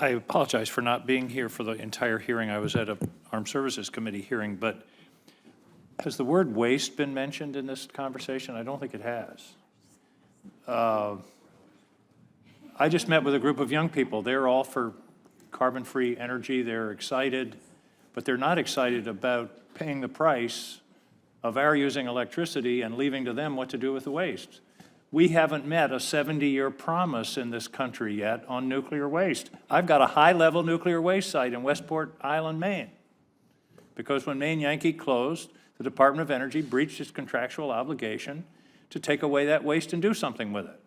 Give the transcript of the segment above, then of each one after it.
I apologize for not being here for the entire hearing. I was at a Armed Services Committee hearing, but has the word waste been mentioned in this conversation? I don't think it has. I just met with a group of young people. They're all for carbon-free energy. They're excited, but they're not excited about paying the price of our using electricity and leaving to them what to do with the waste. We haven't met a 70-year promise in this country yet on nuclear waste. I've got a high-level nuclear waste site in Westport Island, Maine, because when Maine Yankee closed, the Department of Energy breached its contractual obligation to take away that waste and do something with it.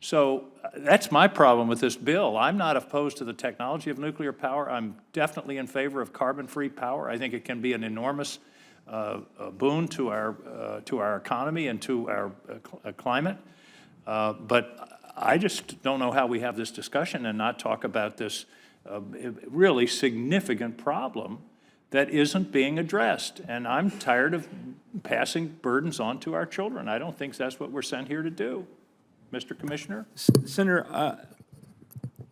So that's my problem with this bill. I'm not opposed to the technology of nuclear power. I'm definitely in favor of carbon-free power. I think it can be an enormous boon to our economy and to our climate. But I just don't know how we have this discussion and not talk about this really significant problem that isn't being addressed. And I'm tired of passing burdens on to our children. I don't think that's what we're sent here to do. Mr. Commissioner? Senator,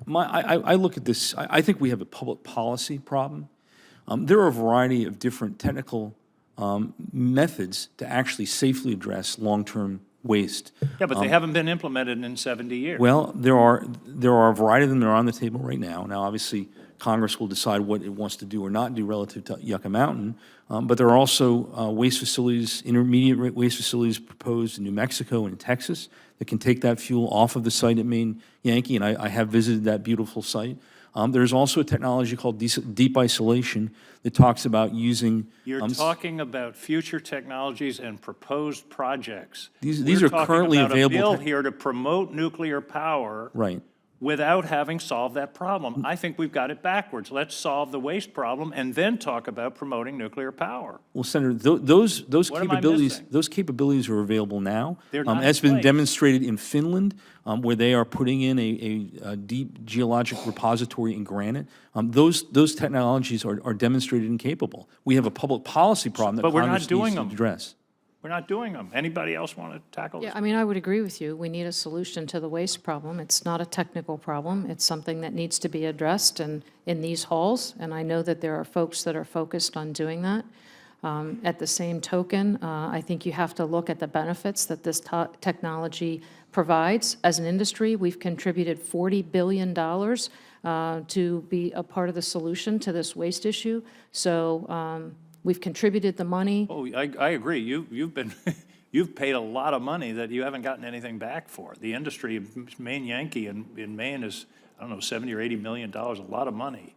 I look at this, I think we have a public policy problem. There are a variety of different technical methods to actually safely address long-term waste. Yeah, but they haven't been implemented in 70 years. Well, there are a variety of them that are on the table right now. Now, obviously, Congress will decide what it wants to do or not do relative to Yucca Mountain, but there are also waste facilities, intermediate waste facilities proposed in New Mexico and in Texas that can take that fuel off of the site at Maine Yankee, and I have visited that beautiful site. There's also a technology called deep isolation that talks about using... You're talking about future technologies and proposed projects. These are currently available. We're talking about a bill here to promote nuclear power. Right. Without having solved that problem. I think we've got it backwards. Let's solve the waste problem and then talk about promoting nuclear power. Well, Senator, those What am I missing? capabilities are available now. They're not That's in been place. demonstrated in Finland, where they are putting in a deep geologic repository in granite. Those technologies are demonstrated and capable. We have a public policy problem that But we're not Congress doing needs to them. address. We're not doing them. Anybody else want to tackle this? Yeah, I mean, I would agree with you. We need a solution to the waste problem. It's not a technical problem. It's something that needs to be addressed in these halls, and I know that there are folks that are focused on doing that. At the same token, I think you have to look at the benefits that this technology provides. As an industry, we've contributed $40 billion to be a part of the solution to this waste issue. So we've contributed the money. Oh, I agree. You've been, you've paid a lot of money that you haven't gotten anything back for. The industry, Maine Yankee in Maine is, I don't know, $70 or $80 million, a lot of money.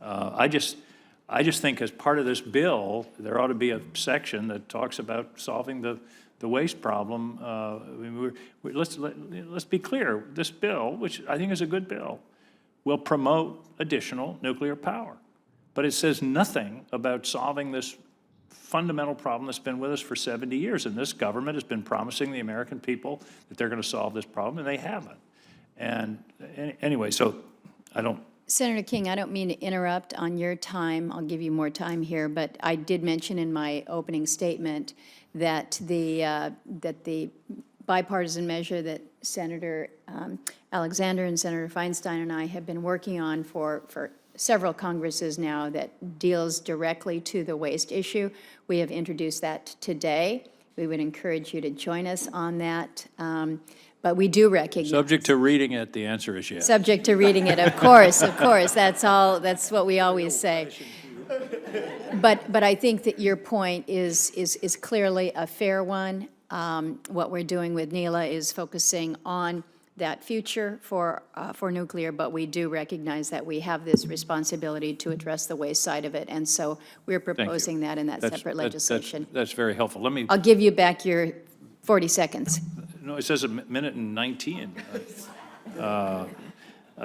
I just think as part of this bill, there ought to be a section that talks about solving the waste problem. I mean, let's be clear. This bill, which I think is a good bill, will promote additional nuclear power. But it says nothing about solving this fundamental problem that's been with us for 70 years. And this government has been promising the American people that they're going to solve this problem, and they haven't. And anyway, so I don't... Senator King, I don't mean to interrupt on your time. I'll give you more time here, but I did mention in my opening statement that the bipartisan measure that Senator Alexander and Senator Feinstein and I have been working on for several Congresses now that deals directly to the waste issue. We have introduced that today. We would encourage you to join us on that. But we do recognize. Subject to reading it, the answer is yes. Subject to reading it, of course, of course. That's what we always say. But I think that your point is clearly a fair one. What we're doing with NELA is focusing on that future for nuclear, but we do recognize that we have this responsibility to address the waste side of it, and so we're proposing that in that separate legislation. That's very helpful. Let me... I'll give you back your 40 seconds. No, it says a minute and 19. I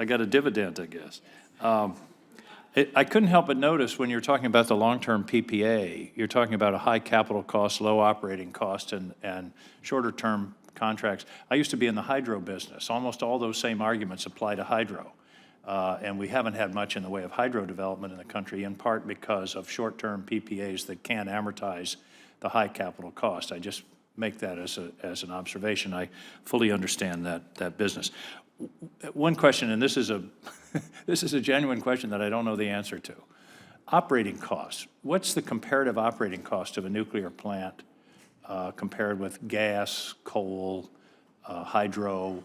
got a dividend, I guess. I couldn't help but notice when you're talking about the long-term PPA, you're talking about a high capital cost, low operating cost, and shorter-term contracts. I used to be in the hydro business. Almost all those same arguments apply to hydro. And we haven't had much in the way of hydro development in the country, in part because of short-term PPAs that can't amortize the high capital cost. I just make that as an observation. I fully understand that business. One question, and this is a, this is a genuine question that I don't know the answer to. Operating costs. What's the comparative operating cost of a nuclear plant compared with gas, coal, hydro?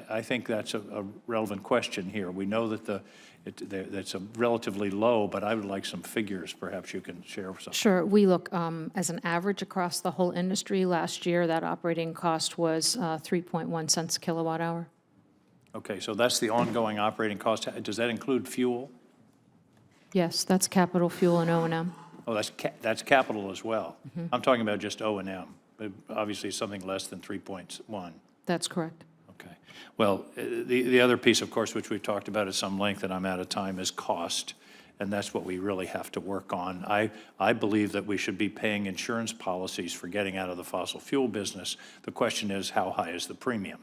I think that's a relevant question here. We know that that's a relatively low, but I would like some figures. Perhaps you can share some. Sure. We look, as an average across the whole industry, last year, that operating cost was 3.1 cents a kilowatt hour. Okay, so that's the ongoing operating cost. Does that include fuel? Yes, that's capital, fuel, and O&M. Oh, that's capital as well. I'm talking about just O&M, but obviously something less than 3.1. That's correct. Okay. Well, the other piece, of course, which we've talked about at some length, and I'm out of time, is cost, and that's what we really have to work on. I believe that we should be paying insurance policies for getting out of the fossil fuel business. The question is, how high is the premium?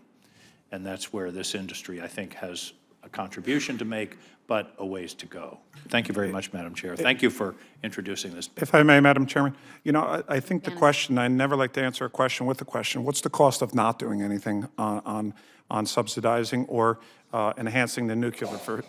And that's where this industry, I think, has a contribution to make, but a ways to go. Thank you very much, Madam Chair. Thank you for introducing this. If I may, Madam Chairman, you know, I think the question, I never like to answer a question with a question. What's the cost of not doing anything on subsidizing or enhancing the nuclear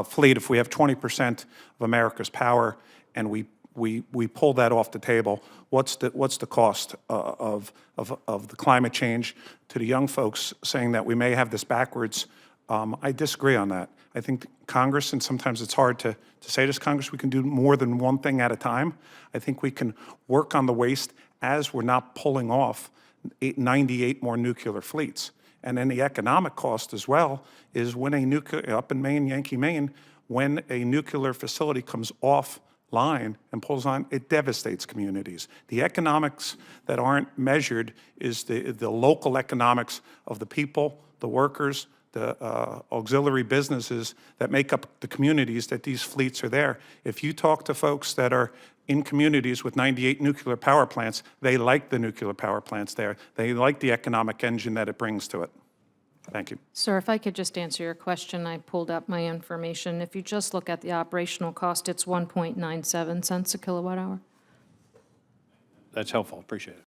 fleet if we have 20% of America's power and we pull that off the table? What's the cost of the climate change? To the young folks saying that we may have this backwards, I disagree on that. I think Congress, and sometimes it's hard to say this, Congress, we can do more than one thing at a time. I think we can work on the waste as we're not pulling off 98 more nuclear fleets. And then the economic cost as well is when a nuclear, up in Maine, Yankee, Maine, when a nuclear facility comes offline and pulls on, it devastates communities. The economics that aren't measured is the local economics of the people, the workers, the auxiliary businesses that make up the communities that these fleets are there. If you talk to folks that are in communities with 98 nuclear power plants, they like the nuclear power plants there. They like the economic engine that it brings to it. Thank you. Sir, if I could just answer your question, I pulled up my information. If you just look at the operational cost, it's 1.97 cents a kilowatt hour. That's helpful. Appreciate it.